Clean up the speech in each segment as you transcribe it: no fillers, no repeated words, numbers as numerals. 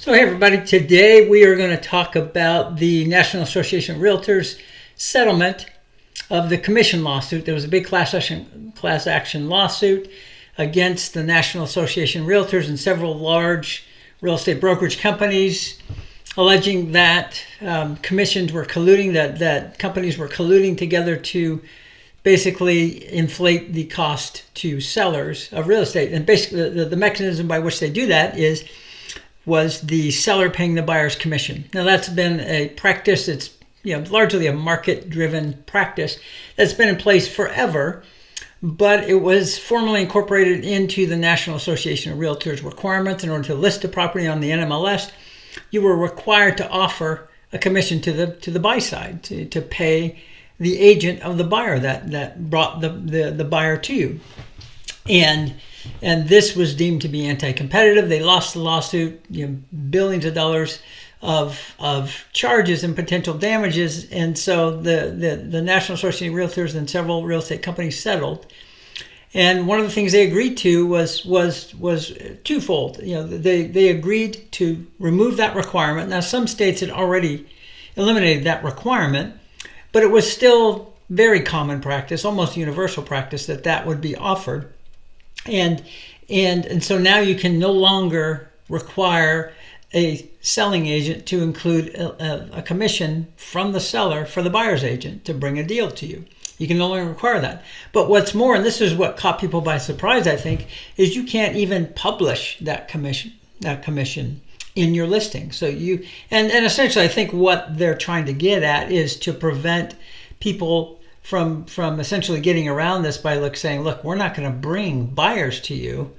So hey everybody, today we are going to talk about the National Association of Realtors settlement of the commission lawsuit. There was a big class action lawsuit against the National Association of Realtors and several large real estate brokerage companies, alleging that commissions were colluding, that companies were colluding together to basically inflate the cost to sellers of real estate. And basically the mechanism by which they do that was the seller paying the buyer's commission. Now that's been a practice. It's largely a market-driven practice that's been in place forever, but it was formally incorporated into the National Association of Realtors requirements. In order to list a property on the NMLS, you were required to offer a commission to the buy side to pay the agent of the buyer that brought the buyer to you. And this was deemed to be anti-competitive. They lost the lawsuit, billions of dollars of charges and potential damages. And so the National Association of Realtors and several real estate companies settled. And one of the things they agreed to was twofold. They agreed to remove that requirement. Now, some states had already eliminated that requirement, but it was still very common practice, almost universal practice, that would be offered. And so now you can no longer require a selling agent to include a commission from the seller for the buyer's agent to bring a deal to you. You can no longer require that. But what's more, and this is what caught people by surprise, I think, is you can't even publish that commission in your listing. So and essentially I think what they're trying to get at is to prevent people from essentially getting around this by saying, look, we're not going to bring buyers to you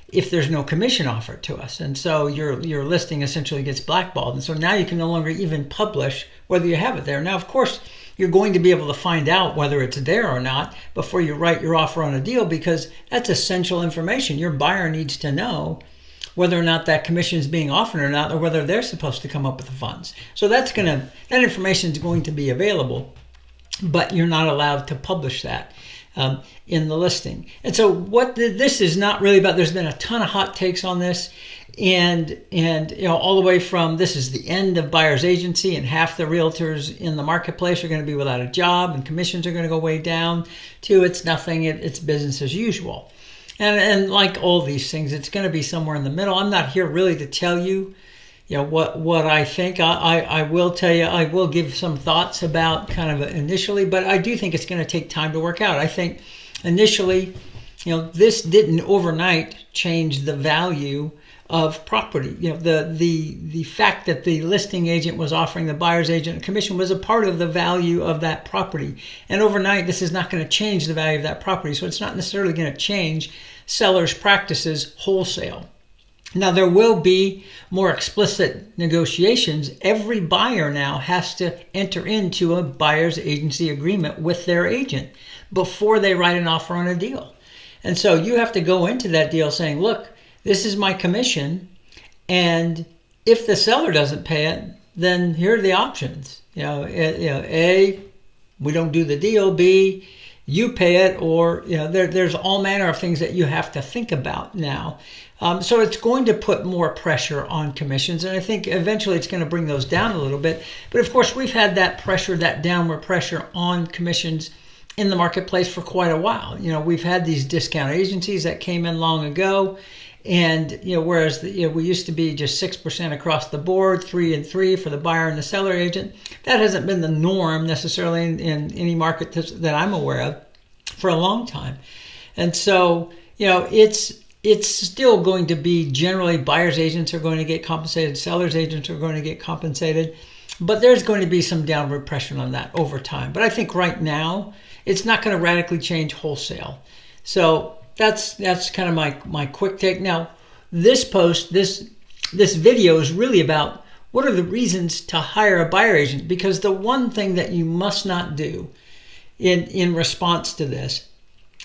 if there's no commission offered to us. And so your listing essentially gets blackballed. And so now you can no longer even publish whether you have it there. Now, of course, you're going to be able to find out whether it's there or not before you write your offer on a deal, because that's essential information. Your buyer needs to know whether or not that commission is being offered or not, or whether they're supposed to come up with the funds. So that information is going to be available, but you're not allowed to publish that in the listing. And so what this is not really about, there's been a ton of hot takes on this, and all the way from this is the end of buyer's agency and half the realtors in the marketplace are going to be without a job and commissions are going to go way down, to it's nothing, it's business as usual. And like all these things, it's going to be somewhere in the middle. I'm not here really to tell you what I think. I will tell you, I will give some thoughts about kind of initially, but I do think it's going to take time to work out. I think initially, this didn't overnight change the value of property. The fact that the listing agent was offering the buyer's agent a commission was a part of the value of that property. And overnight, this is not going to change the value of that property. So it's not necessarily going to change sellers' practices wholesale. Now, there will be more explicit negotiations. Every buyer now has to enter into a buyer's agency agreement with their agent before they write an offer on a deal. And so you have to go into that deal saying, look, this is my commission, and if the seller doesn't pay it, then here are the options. A, we don't do the deal. B, you pay it, or there's all manner of things that you have to think about now. So it's going to put more pressure on commissions, and I think eventually it's going to bring those down a little bit. But of course, we've had that pressure, that downward pressure on commissions in the marketplace for quite a while. We've had these discount agencies that came in long ago, and whereas we used to be just 6% across the board, 3 and 3 for the buyer and the seller agent, that hasn't been the norm necessarily in any market that I'm aware of for a long time. And so it's still going to be generally buyer's agents are going to get compensated, seller's agents are going to get compensated, but there's going to be some downward pressure on that over time. But I think right now it's not going to radically change wholesale. So that's kind of my quick take. Now, this video is really about what are the reasons to hire a buyer agent, because the one thing that you must not do in response to this,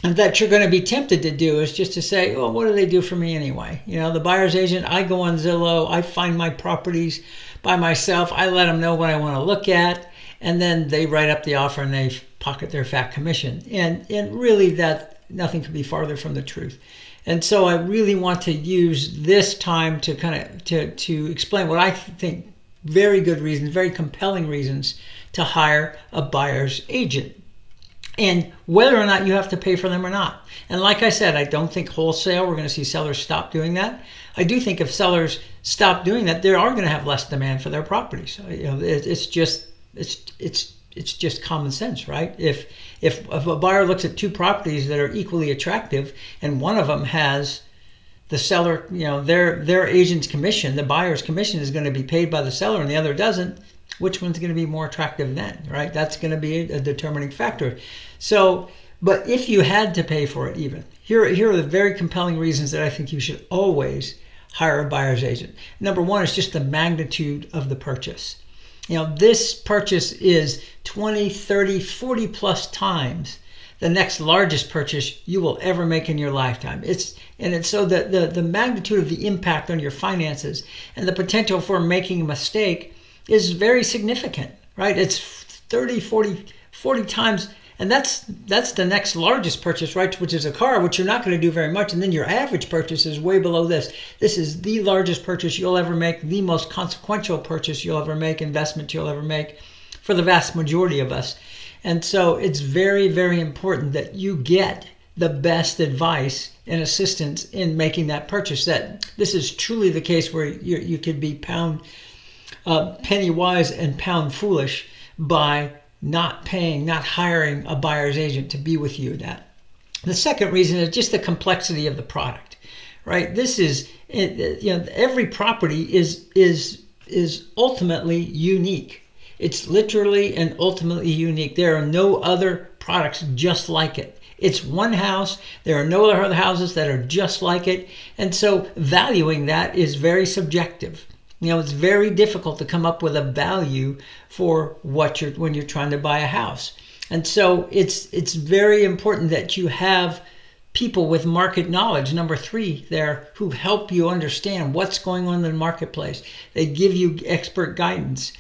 and that you're going to be tempted to do, is just to say, well, what do they do for me anyway? The buyer's agent, I go on Zillow, I find my properties by myself, I let them know what I want to look at, and then they write up the offer and they pocket their fat commission. And really that nothing could be farther from the truth. And so I really want to use this time to to explain what I think very good reasons, very compelling reasons to hire a buyer's agent, and whether or not you have to pay for them or not. And like I said, I don't think wholesale we're going to see sellers stop doing that. I do think if sellers stop doing that, they are going to have less demand for their properties. It's just common sense, right? If a buyer looks at two properties that are equally attractive, and one of them has the seller, their agent's commission, the buyer's commission is going to be paid by the seller, and the other doesn't, which one's going to be more attractive then, right? That's going to be a determining factor. So, but if you had to pay for it even, here are the very compelling reasons that I think you should always hire a buyer's agent. Number one is just the magnitude of the purchase. This purchase is 20, 30, 40 plus times the next largest purchase you will ever make in your lifetime. It's so the magnitude of the impact on your finances and the potential for making a mistake is very significant, right? It's 30, 40 times, and that's the next largest purchase, right? Which is a car, which you're not going to do very much. And then your average purchase is way below this. This is the largest purchase you'll ever make, the most consequential purchase you'll ever make, investment you'll ever make for the vast majority of us. And so it's very, very important that you get the best advice and assistance in making that purchase. That this is truly the case where you could be penny wise and pound foolish by not hiring a buyer's agent to be with you. The second reason is just the complexity of the product, right? This is, every property is ultimately unique. It's literally and ultimately unique. There are no other products just like it. It's one house. There are no other houses that are just like it. And so valuing that is very subjective. It's very difficult to come up with a value for when you're trying to buy a house. And so it's very important that you have people with market knowledge, number three, there, who help you understand what's going on in the marketplace. They give you expert guidance,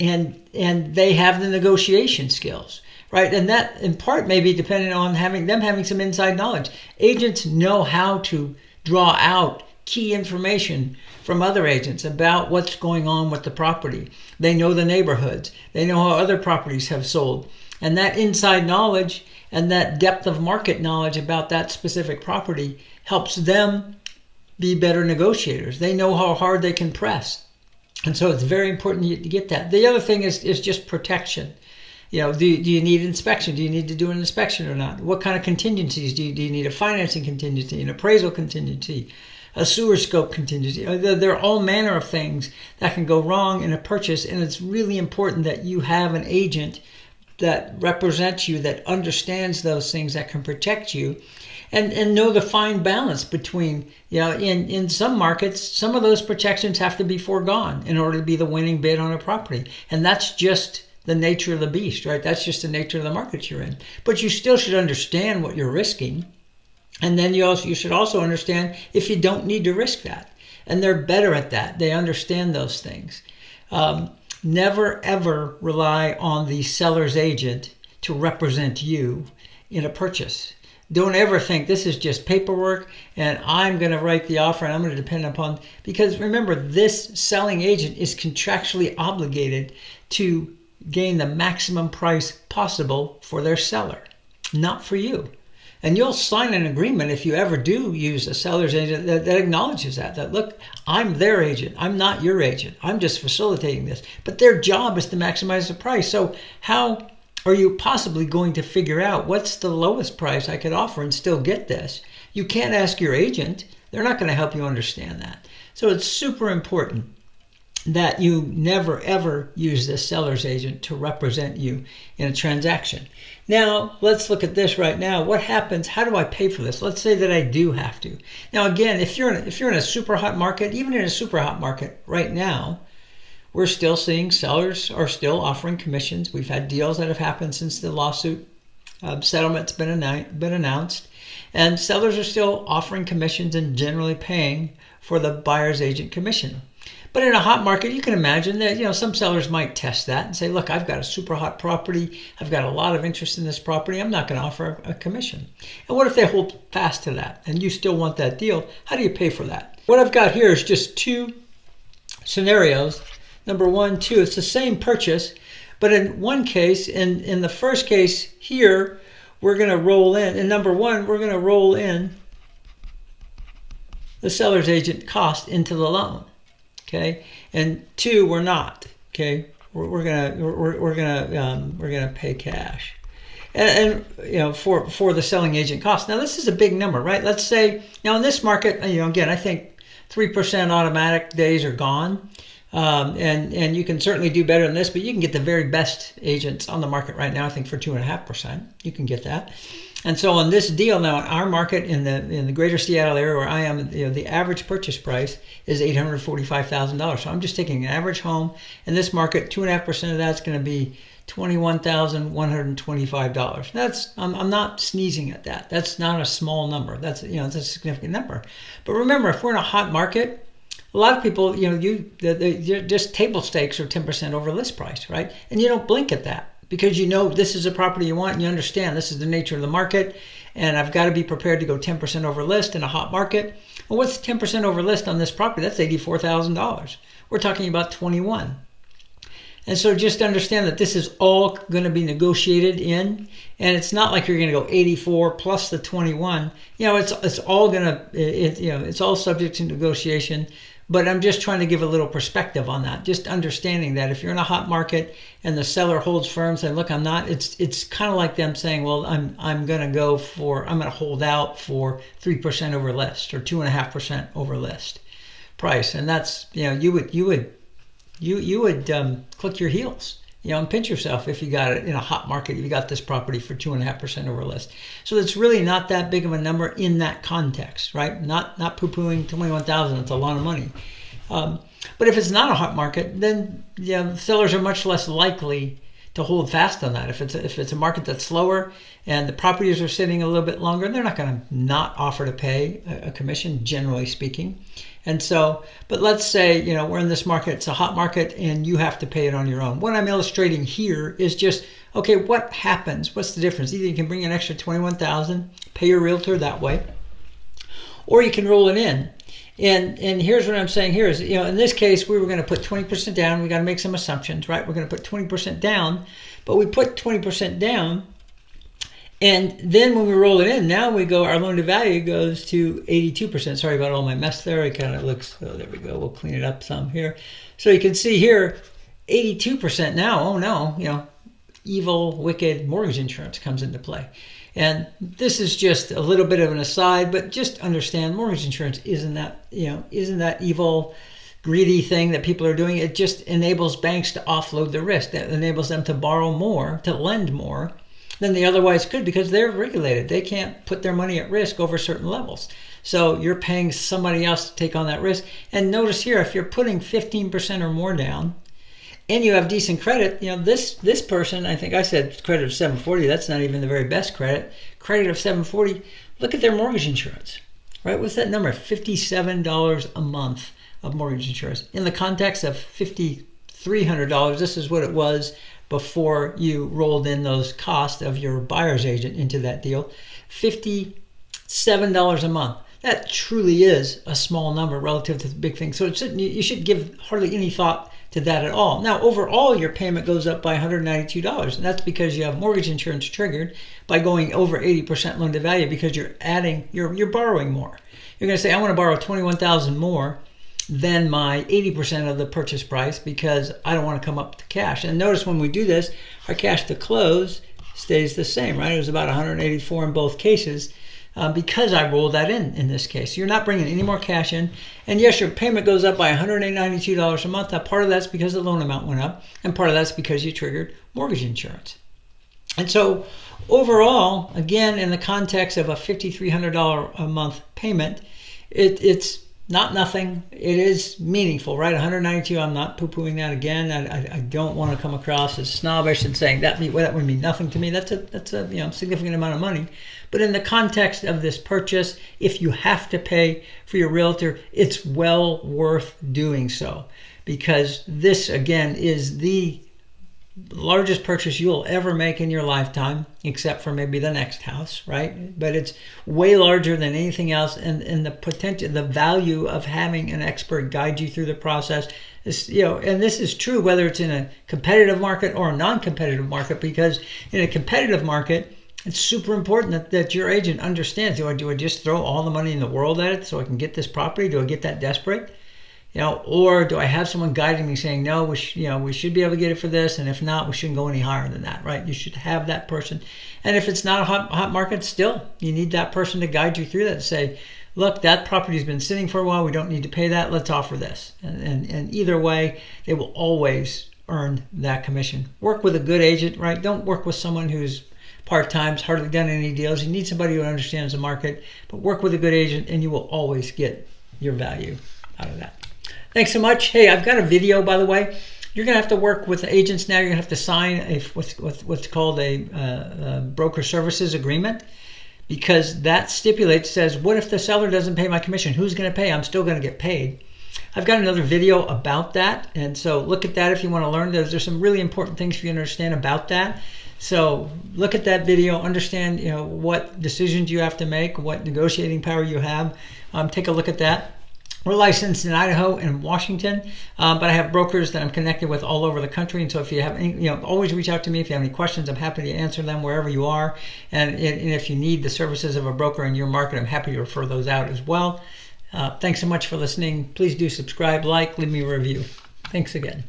and they have the negotiation skills, right? And that in part may be dependent on having some inside knowledge. Agents know how to draw out key information from other agents about what's going on with the property. They know the neighborhoods. They know how other properties have sold. And that inside knowledge and that depth of market knowledge about that specific property helps them be better negotiators. They know how hard they can press. And so it's very important to get that. The other thing is just protection. Do you need inspection? Do you need to do an inspection or not? What kind of contingencies do you need? A financing contingency, an appraisal contingency, a sewer scope contingency. There are all manner of things that can go wrong in a purchase, and it's really important that you have an agent that represents you, that understands those things, that can protect you, and know the fine balance between, in some markets, some of those protections have to be foregone in order to be the winning bid on a property. And that's just the nature of the beast, right? That's just the nature of the market you're in. But you still should understand what you're risking. And then you should also understand if you don't need to risk that. And they're better at that. They understand those things. Never, ever rely on the seller's agent to represent you in a purchase. Don't ever think this is just paperwork and I'm going to write the offer and I'm going to depend upon, because remember, this selling agent is contractually obligated to gain the maximum price possible for their seller, not for you. And you'll sign an agreement if you ever do use a seller's agent that acknowledges that look, I'm their agent. I'm not your agent. I'm just facilitating this. But their job is to maximize the price. So how are you possibly going to figure out what's the lowest price I could offer and still get this? You can't ask your agent. They're not going to help you understand that. So it's super important that you never, ever use this seller's agent to represent you in a transaction. Now, let's look at this right now. What happens? How do I pay for this? Let's say that I do have to. Now, again, if you're in a super hot market, even in a super hot market right now, we're still seeing sellers are still offering commissions. We've had deals that have happened since the lawsuit settlement's been announced, and sellers are still offering commissions and generally paying for the buyer's agent commission. But in a hot market, you can imagine that, some sellers might test that and say, look, I've got a super hot property. I've got a lot of interest in this property. I'm not going to offer a commission. And what if they hold fast to that and you still want that deal? How do you pay for that? What I've got here is just two scenarios. Number 1, 2, it's the same purchase, but in one case, in the first case here, we're going to roll in number 1, we're going to roll in the seller's agent cost into the loan. Okay, and 2, we're not. Okay, we're gonna pay cash, and for the selling agent cost. Now this is a big number, right? Let's say now in this market, again, I think 3% automatic days are gone, and you can certainly do better than this, but you can get the very best agents on the market right now. I think for 2.5%, you can get that. And so on this deal now, in our market in the greater Seattle area where I am, the average purchase price is $845,000. So I'm just taking an average home in this market. 2.5% of that's going to be $21,125. That's I'm not sneezing at that. That's not a small number. That's it's a significant number. But remember, if we're in a hot market, a lot of people you're just table stakes are 10% over list price, right? And you don't blink at that, because this is a property you want and you understand this is the nature of the market, and I've got to be prepared to go 10% over list in a hot market. Well, what's 10% over list on this property? That's $84,000. We're talking about 21. And so just understand that this is all going to be negotiated in, and it's not like you're going to go 84 plus the 21. It's all going to it's all subject to negotiation. But I'm just trying to give a little perspective on that. Just understanding that if you're in a hot market and the seller holds firm, saying, "Look, I'm not." It's kind of like them saying, "Well, I'm going to hold out for 3% over list or 2.5% over list price," and that's you would click your heels, and pinch yourself if you got it in a hot market. If you got this property for 2.5% over list, so it's really not that big of a number in that context, right? Not poo-pooing $21,000. It's a lot of money. But if it's not a hot market, then sellers are much less likely to hold fast on that. If it's a market that's slower and the properties are sitting a little bit longer, they're not going to not offer to pay a commission, generally speaking. And so, but let's say, we're in this market, it's a hot market, and you have to pay it on your own. What I'm illustrating here is just, okay, what happens? What's the difference? Either you can bring an extra $21,000, pay your realtor that way, or you can roll it in. And here's what I'm saying here is, in this case, we were going to put 20% down. We got to make some assumptions, right? We're going to put 20% down, but we put 20% down. And then when we roll it in, now our loan to value goes to 82%. Sorry about all my mess there. It kind of looks, there we go. We'll clean it up some here. So you can see here, 82% now. Oh no, evil, wicked mortgage insurance comes into play. And this is just a little bit of an aside, but just understand mortgage insurance isn't that evil, greedy thing that people are doing. It just enables banks to offload the risk. That enables them to borrow more, to lend more than they otherwise could, because they're regulated. They can't put their money at risk over certain levels. So you're paying somebody else to take on that risk. And notice here, if you're putting 15% or more down and you have decent credit, this person, I think I said credit of 740, that's not even the very best credit. Credit of 740, look at their mortgage insurance, right? What's that number? $57 a month of mortgage insurance. In the context of $5,300, this is what it was before you rolled in those costs of your buyer's agent into that deal. $57 a month. That truly is a small number relative to the big thing. So you should give hardly any thought to that at all. Now, overall, your payment goes up by $192, and that's because you have mortgage insurance triggered by going over 80% loan to value, because you're borrowing more. You're going to say, I want to borrow $21,000 more than my 80% of the purchase price because I don't want to come up to cash. And notice when we do this, our cash to close stays the same, right? It was about 184 in both cases because I rolled that in this case. You're not bringing any more cash in. And yes, your payment goes up by $192 a month. Now, part of that's because the loan amount went up, and part of that's because you triggered mortgage insurance. And so overall, again, in the context of a $5,300 a month payment, it's not nothing. It is meaningful, right? 192. I'm not poo-pooing that again. I don't want to come across as snobbish and saying that would mean nothing to me. That's a significant amount of money. But in the context of this purchase, if you have to pay for your realtor, it's well worth doing so, because this again is the largest purchase you'll ever make in your lifetime, except for maybe the next house, right? But it's way larger than anything else, and the potential, the value of having an expert guide you through the process is, and this is true whether it's in a competitive market or a non-competitive market, because in a competitive market, it's super important that your agent understands, do I just throw all the money in the world at it so I can get this property? Do I get that desperate? Or do I have someone guiding me saying, no, we should be able to get it for this, and if not, we shouldn't go any higher than that, right? You should have that person. And if it's not a hot market, still, you need that person to guide you through that, to say, look, that property's been sitting for a while, we don't need to pay that, let's offer this. And either way, they will always earn that commission. Work with a good agent, right? Don't work with someone who's part-time, hardly done any deals. You need somebody who understands the market, but work with a good agent and you will always get your value out of that. Thanks so much. Hey, I've got a video, by the way. You're going to have to work with agents now. You're going to have to sign what's called a broker services agreement, because that says, what if the seller doesn't pay my commission? Who's going to pay? I'm still going to get paid. I've got another video about that, and so look at that if you want to learn. There's some really important things for you to understand about that. So look at that video, understand what decisions you have to make, what negotiating power you have. Take a look at that. We're licensed in Idaho and Washington, but I have brokers that I'm connected with all over the country. And so if you have any, always reach out to me if you have any questions. I'm happy to answer them wherever you are. And if you need the services of a broker in your market, I'm happy to refer those out as well. Thanks so much for listening. Please do subscribe, leave me a review. Thanks again.